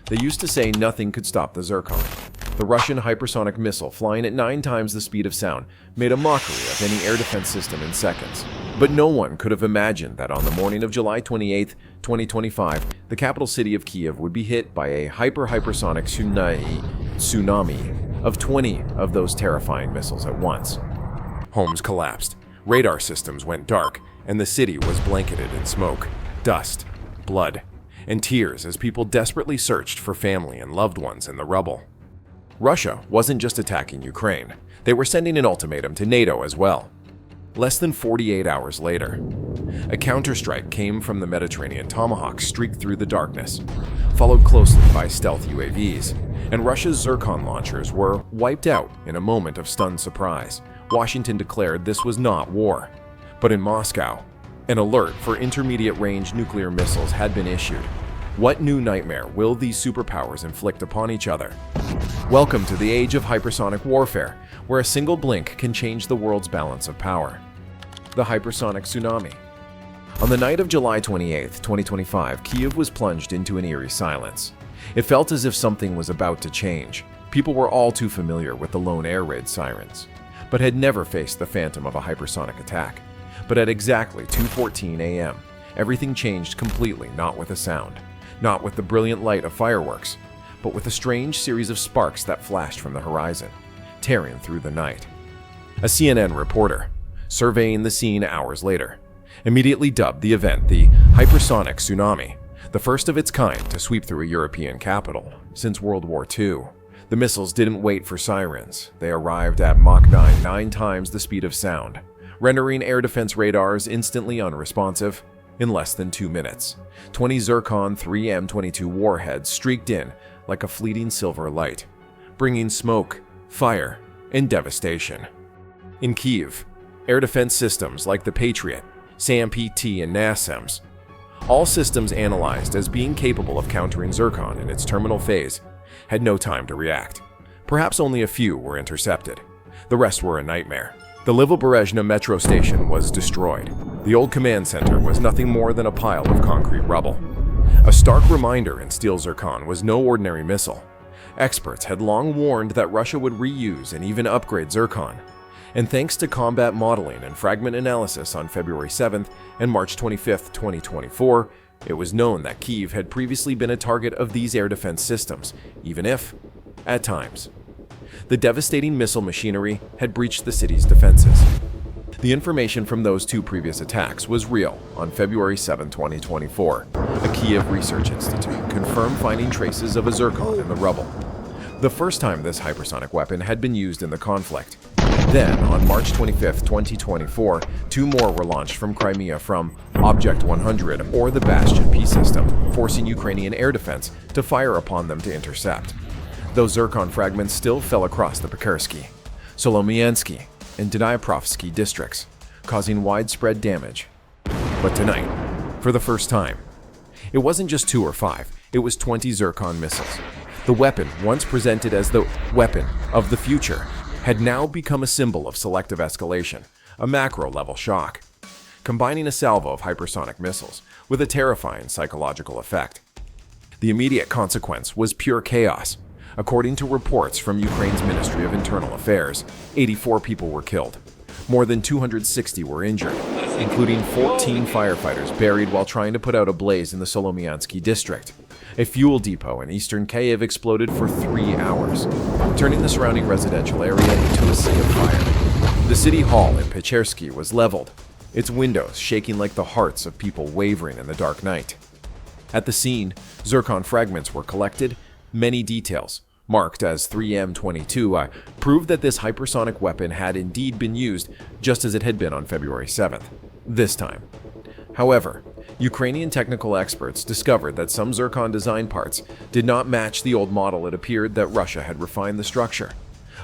They used to say nothing could stop the Zircon. The Russian hypersonic missile, flying at 9 times the speed of sound, made a mockery of any air defense system in seconds. But no one could have imagined that on the morning of July 28, 2025, the capital city of Kyiv would be hit by a hypersonic tsunami of 20 of those terrifying missiles at once. Homes collapsed, radar systems went dark, and the city was blanketed in smoke, dust, blood, and tears as people desperately searched for family and loved ones in the rubble. Russia wasn't just attacking Ukraine, they were sending an ultimatum to NATO as well. Less than 48 hours later, a counterstrike came from the Mediterranean. Tomahawks streaked through the darkness, followed closely by stealth UAVs, and Russia's Zircon launchers were wiped out in a moment of stunned surprise. Washington declared this was not war. But in Moscow, an alert for intermediate-range nuclear missiles had been issued. What new nightmare will these superpowers inflict upon each other? Welcome to the age of hypersonic warfare, where a single blink can change the world's balance of power. The Hypersonic Tsunami. On the night of July 28, 2025, Kyiv was plunged into an eerie silence. It felt as if something was about to change. People were all too familiar with the lone air raid sirens, but had never faced the phantom of a hypersonic attack. But at exactly 2:14 a.m., everything changed completely, not with a sound, not with the brilliant light of fireworks, but with a strange series of sparks that flashed from the horizon, tearing through the night. A CNN reporter, surveying the scene hours later, immediately dubbed the event the Hypersonic Tsunami, the first of its kind to sweep through a European capital since World War II. The missiles didn't wait for sirens. They arrived at Mach 9, 9 times the speed of sound, rendering air defense radars instantly unresponsive. In less than 2 minutes, 20 Zircon 3M22 warheads streaked in like a fleeting silver light, bringing smoke, fire, and devastation. In Kyiv, air defense systems like the Patriot, SAM-PT, and NASAMS, all systems analyzed as being capable of countering Zircon in its terminal phase, had no time to react. Perhaps only a few were intercepted. The rest were a nightmare. The Livoberezhny metro station was destroyed. The old command center was nothing more than a pile of concrete rubble. A stark reminder in Steel Zircon was no ordinary missile. Experts had long warned that Russia would reuse and even upgrade Zircon. And thanks to combat modeling and fragment analysis on February 7th and March 25th, 2024, it was known that Kyiv had previously been a target of these air defense systems, even if, at times, the devastating missile machinery had breached the city's defenses. The information from those 2 previous attacks was real. On February 7, 2024, a Kyiv research institute confirmed finding traces of a Zircon in the rubble, the first time this hypersonic weapon had been used in the conflict. Then, on March 25, 2024, 2 more were launched from Crimea from Object 100, or the Bastion P system, forcing Ukrainian air defense to fire upon them to intercept. Those Zircon fragments still fell across the Pekarsky, Solomiansky, and Dnipropetrovsky districts, causing widespread damage. But tonight, for the first time, it wasn't just 2 or 5, it was 20 Zircon missiles. The weapon, once presented as the weapon of the future, had now become a symbol of selective escalation, a macro-level shock, combining a salvo of hypersonic missiles with a terrifying psychological effect. The immediate consequence was pure chaos. According to reports from Ukraine's Ministry of Internal Affairs, 84 people were killed. More than 260 were injured, including 14 firefighters buried while trying to put out a blaze in the Solomiansky district. A fuel depot in eastern Kyiv exploded for 3 hours, turning the surrounding residential area into a sea of fire. The city hall in Pechersky was leveled, its windows shaking like the hearts of people wavering in the dark night. At the scene, Zircon fragments were collected. Many details, marked as 3M22, proved that this hypersonic weapon had indeed been used just as it had been on February 7th, this time. However, Ukrainian technical experts discovered that some Zircon design parts did not match the old model. It appeared that Russia had refined the structure,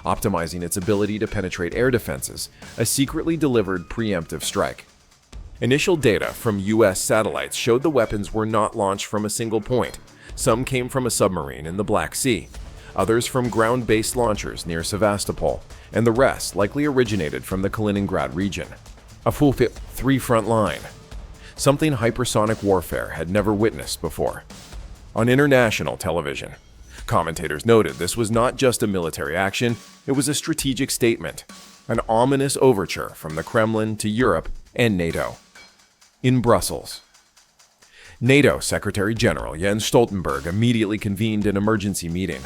optimizing its ability to penetrate air defenses, a secretly delivered preemptive strike. Initial data from US satellites showed the weapons were not launched from a single point. Some came from a submarine in the Black Sea, others from ground-based launchers near Sevastopol, and the rest likely originated from the Kaliningrad region. A full 3-front line, something hypersonic warfare had never witnessed before. on international television. Commentators noted this was not just a military action, it was a strategic statement, an ominous overture from the Kremlin to Europe and NATO. In Brussels, NATO Secretary General Jens Stoltenberg immediately convened an emergency meeting.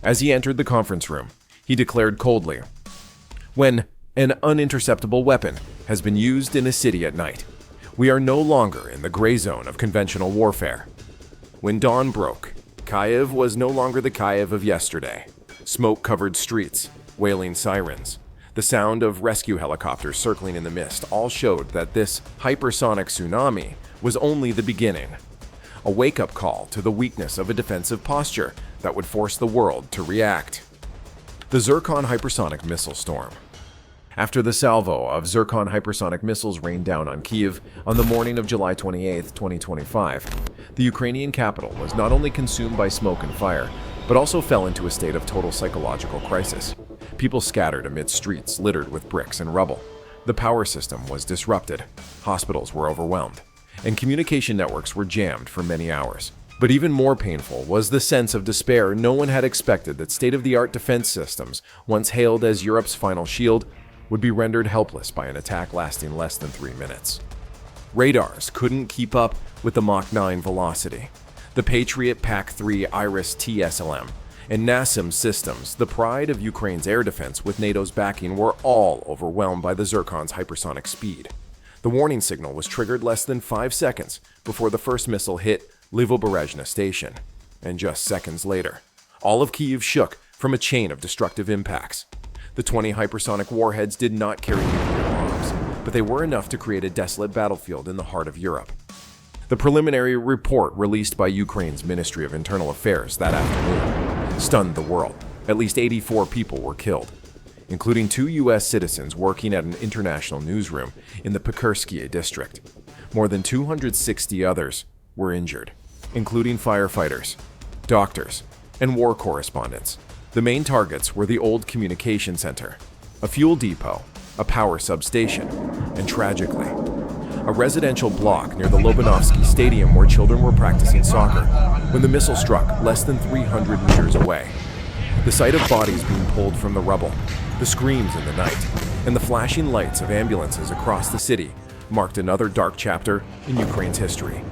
As he entered the conference room, he declared coldly, "When an uninterceptable weapon has been used in a city at night, we are no longer in the gray zone of conventional warfare." When dawn broke, Kyiv was no longer the Kyiv of yesterday. Smoke-covered streets, wailing sirens, the sound of rescue helicopters circling in the mist all showed that this hypersonic tsunami was only the beginning. A wake-up call to the weakness of a defensive posture that would force the world to react. The Zircon hypersonic missile storm. After the salvo of Zircon hypersonic missiles rained down on Kyiv on the morning of July 28, 2025, the Ukrainian capital was not only consumed by smoke and fire, but also fell into a state of total psychological crisis. People scattered amid streets littered with bricks and rubble. The power system was disrupted, hospitals were overwhelmed, and communication networks were jammed for many hours. But even more painful was the sense of despair. No one had expected that state-of-the-art defense systems, once hailed as Europe's final shield, would be rendered helpless by an attack lasting less than 3 minutes. Radars couldn't keep up with the Mach 9 velocity. The Patriot PAC-3 Iris-T SLM and NASAMS systems, the pride of Ukraine's air defense with NATO's backing, were all overwhelmed by the Zircon's hypersonic speed. The warning signal was triggered less than 5 seconds before the first missile hit Livoberezhny station, and just seconds later, all of Kyiv shook from a chain of destructive impacts. The 20 hypersonic warheads did not carry nuclear bombs, but they were enough to create a desolate battlefield in the heart of Europe. The preliminary report released by Ukraine's Ministry of Internal Affairs that afternoon stunned the world. At least 84 people were killed, including 2 U.S. citizens working at an international newsroom in the Pekursky district. More than 260 others were injured, including firefighters, doctors, and war correspondents. The main targets were the old communication center, a fuel depot, a power substation, and tragically, a residential block near the Lobanovsky Stadium where children were practicing soccer when the missile struck less than 300 meters away. The sight of bodies being pulled from the rubble, the screams in the night, and the flashing lights of ambulances across the city marked another dark chapter in Ukraine's history.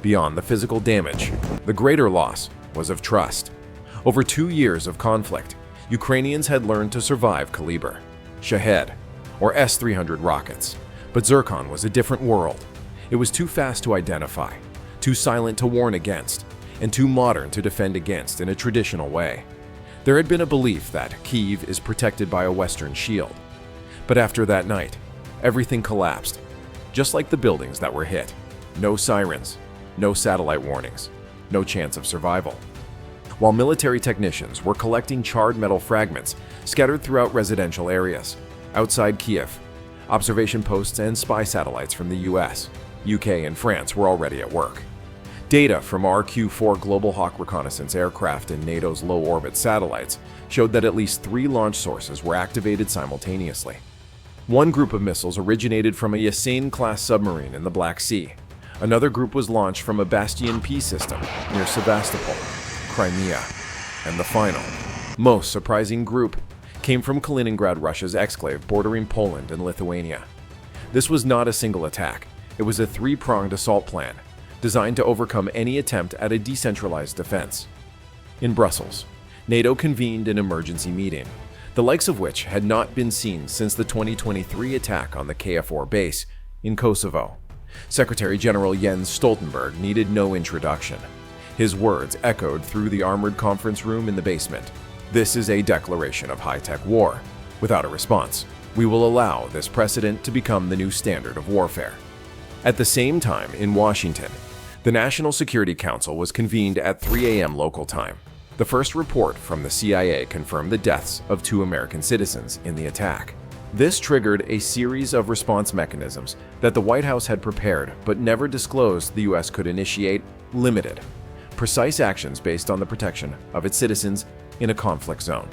Beyond the physical damage, the greater loss was of trust. Over 2 years of conflict, Ukrainians had learned to survive Kaliber, Shahed, or S-300 rockets. But Zircon was a different world. It was too fast to identify, too silent to warn against, and too modern to defend against in a traditional way. There had been a belief that Kyiv is protected by a Western shield. But after that night, everything collapsed, just like the buildings that were hit. No sirens, no satellite warnings, no chance of survival. While military technicians were collecting charred metal fragments scattered throughout residential areas, outside Kyiv, observation posts and spy satellites from the US, UK, and France were already at work. Data from RQ-4 Global Hawk reconnaissance aircraft and NATO's low-orbit satellites showed that at least 3 launch sources were activated simultaneously. One group of missiles originated from a Yasin-class submarine in the Black Sea. Another group was launched from a Bastion P system near Sevastopol, Crimea. And the final, most surprising group came from Kaliningrad, Russia's exclave bordering Poland and Lithuania. This was not a single attack. It was a 3-pronged assault plan, designed to overcome any attempt at a decentralized defense. In Brussels, NATO convened an emergency meeting, the likes of which had not been seen since the 2023 attack on the KFOR base in Kosovo. Secretary General Jens Stoltenberg needed no introduction. His words echoed through the armored conference room in the basement. This is a declaration of high-tech war. Without a response, we will allow this precedent to become the new standard of warfare. At the same time, in Washington, the National Security Council was convened at 3 a.m. local time. The first report from the CIA confirmed the deaths of 2 American citizens in the attack. This triggered a series of response mechanisms that the White House had prepared but never disclosed the U.S. could initiate. Limited, precise actions based on the protection of its citizens in a conflict zone.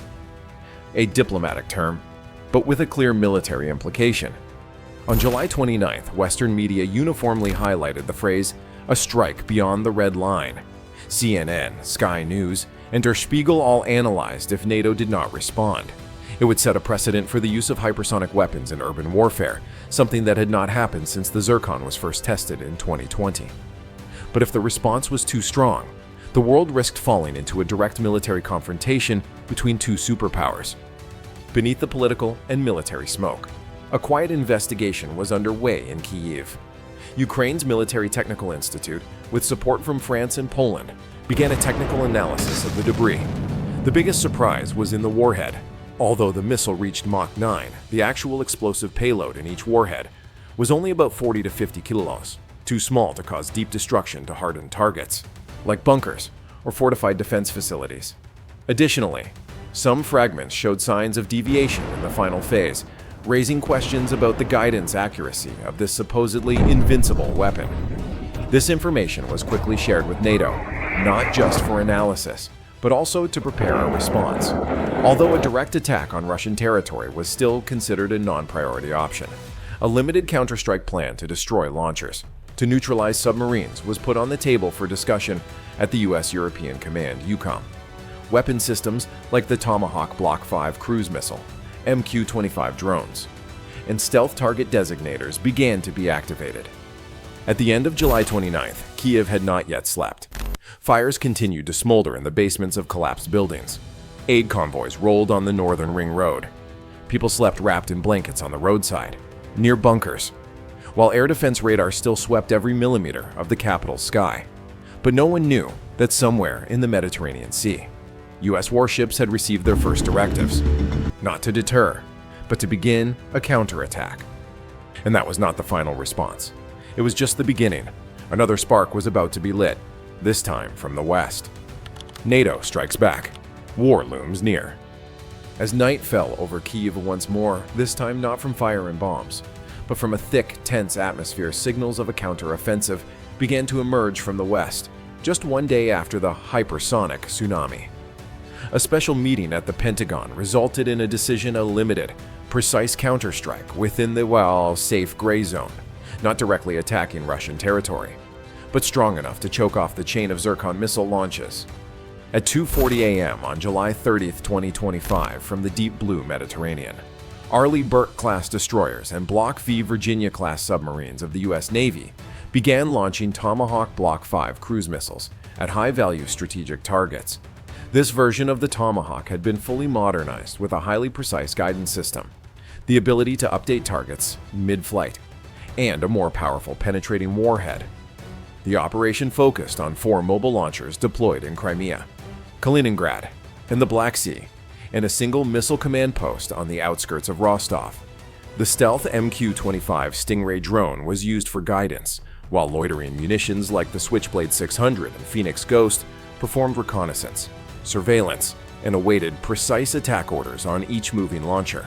A diplomatic term, but with a clear military implication. On July 29th, Western media uniformly highlighted the phrase, "a strike beyond the red line," CNN, Sky News, and Der Spiegel all analyzed if NATO did not respond. It would set a precedent for the use of hypersonic weapons in urban warfare, something that had not happened since the Zircon was first tested in 2020. But if the response was too strong, the world risked falling into a direct military confrontation between two superpowers. Beneath the political and military smoke, a quiet investigation was underway in Kyiv. Ukraine's Military Technical Institute, with support from France and Poland, began a technical analysis of the debris. The biggest surprise was in the warhead. Although the missile reached Mach 9, the actual explosive payload in each warhead was only about 40 to 50 kilos, too small to cause deep destruction to hardened targets, like bunkers or fortified defense facilities. Additionally, some fragments showed signs of deviation in the final phase, raising questions about the guidance accuracy of this supposedly invincible weapon. This information was quickly shared with NATO, not just for analysis, but also to prepare a response. Although a direct attack on Russian territory was still considered a non-priority option, a limited counterstrike plan to destroy launchers, to neutralize submarines was put on the table for discussion at the U.S. European Command, EUCOM. Weapon systems like the Tomahawk Block 5 cruise missile, MQ-25 drones, and stealth target designators began to be activated. At the end of July 29th, Kyiv had not yet slept. Fires continued to smolder in the basements of collapsed buildings. Aid convoys rolled on the northern ring road. People slept wrapped in blankets on the roadside, near bunkers, while air defense radar still swept every millimeter of the capital's sky. But no one knew that somewhere in the Mediterranean Sea, U.S. warships had received their first directives, not to deter, but to begin a counterattack. And that was not the final response. It was just the beginning. Another spark was about to be lit, this time from the west. NATO strikes back. War looms near. As night fell over Kyiv once more, this time not from fire and bombs, but from a thick, tense atmosphere, signals of a counter-offensive began to emerge from the west, just one day after the Hypersonic Tsunami. A special meeting at the Pentagon resulted in a decision: a limited, precise counterstrike within the, safe gray zone, not directly attacking Russian territory, but strong enough to choke off the chain of Zircon missile launches. At 2:40 a.m. on July 30, 2025, from the deep blue Mediterranean, Arleigh Burke-class destroyers and Block V Virginia-class submarines of the U.S. Navy began launching Tomahawk Block 5 cruise missiles at high-value strategic targets. This version of the Tomahawk had been fully modernized with a highly precise guidance system, the ability to update targets mid-flight, and a more powerful penetrating warhead. The operation focused on 4 mobile launchers deployed in Crimea, Kaliningrad, and the Black Sea, and a single missile command post on the outskirts of Rostov. The stealth MQ-25 Stingray drone was used for guidance, while loitering munitions like the Switchblade 600 and Phoenix Ghost performed reconnaissance, surveillance, and awaited precise attack orders on each moving launcher.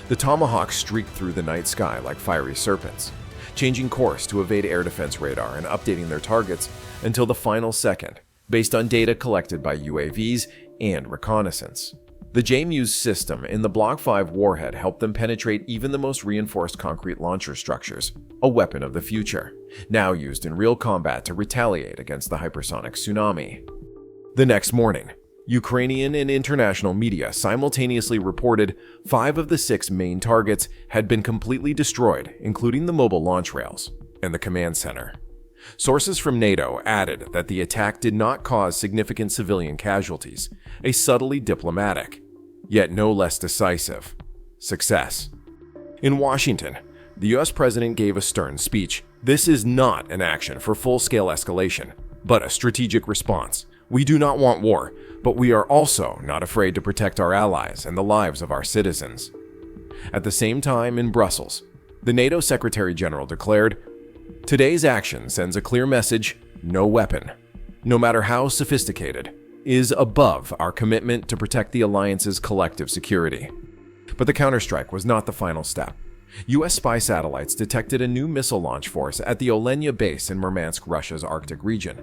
The Tomahawk streaked through the night sky like fiery serpents, changing course to evade air defense radar and updating their targets until the final second, based on data collected by UAVs and reconnaissance. The JMU's system in the Block 5 warhead helped them penetrate even the most reinforced concrete launcher structures, a weapon of the future, now used in real combat to retaliate against the hypersonic tsunami. The next morning, Ukrainian and international media simultaneously reported 5 of the 6 main targets had been completely destroyed, including the mobile launch rails and the command center. Sources from NATO added that the attack did not cause significant civilian casualties, a subtly diplomatic, yet no less decisive, success. In Washington, the U.S. president gave a stern speech. This is not an action for full-scale escalation, but a strategic response. We do not want war, but we are also not afraid to protect our allies and the lives of our citizens. At the same time, in Brussels, the NATO Secretary General declared, "Today's action sends a clear message: no weapon, no matter how sophisticated, is above our commitment to protect the alliance's collective security." But the counterstrike was not the final step. U.S. spy satellites detected a new missile launch force at the Olenya base in Murmansk, Russia's Arctic region,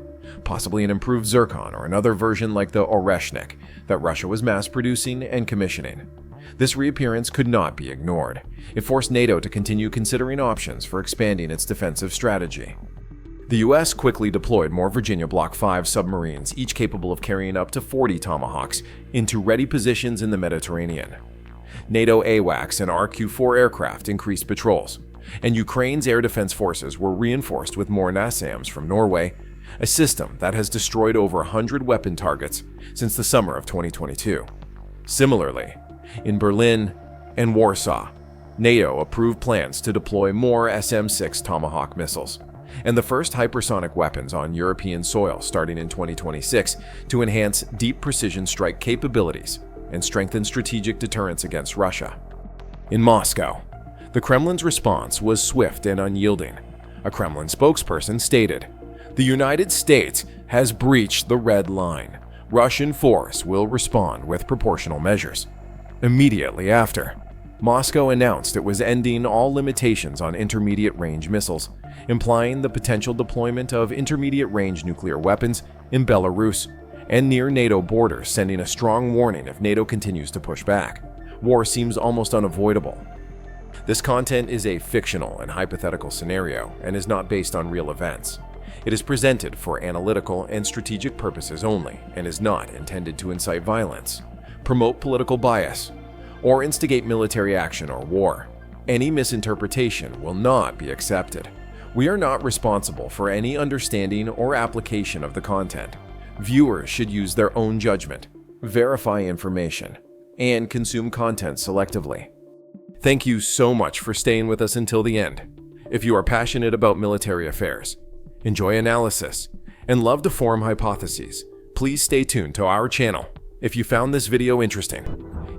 possibly an improved Zircon or another version like the Oreshnik that Russia was mass-producing and commissioning. This reappearance could not be ignored. It forced NATO to continue considering options for expanding its defensive strategy. The US quickly deployed more Virginia Block 5 submarines, each capable of carrying up to 40 Tomahawks, into ready positions in the Mediterranean. NATO AWACS and RQ-4 aircraft increased patrols, and Ukraine's air defense forces were reinforced with more NASAMS from Norway, a system that has destroyed over 100 weapon targets since the summer of 2022. Similarly, in Berlin and Warsaw, NATO approved plans to deploy more SM-6 Tomahawk missiles and the first hypersonic weapons on European soil starting in 2026 to enhance deep precision strike capabilities and strengthen strategic deterrence against Russia. In Moscow, the Kremlin's response was swift and unyielding. A Kremlin spokesperson stated, "The United States has breached the red line. Russian force will respond with proportional measures." Immediately after, Moscow announced it was ending all limitations on intermediate-range missiles, implying the potential deployment of intermediate-range nuclear weapons in Belarus and near NATO borders, sending a strong warning if NATO continues to push back. War seems almost unavoidable. This content is a fictional and hypothetical scenario and is not based on real events. It is presented for analytical and strategic purposes only and is not intended to incite violence, promote political bias, or instigate military action or war. Any misinterpretation will not be accepted. We are not responsible for any understanding or application of the content. Viewers should use their own judgment, verify information, and consume content selectively. Thank you so much for staying with us until the end. If you are passionate about military affairs, enjoy analysis, and love to form hypotheses, please stay tuned to our channel. If you found this video interesting,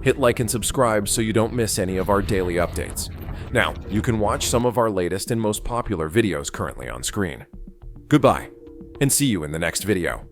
hit like and subscribe so you don't miss any of our daily updates. Now, you can watch some of our latest and most popular videos currently on screen. Goodbye, and see you in the next video.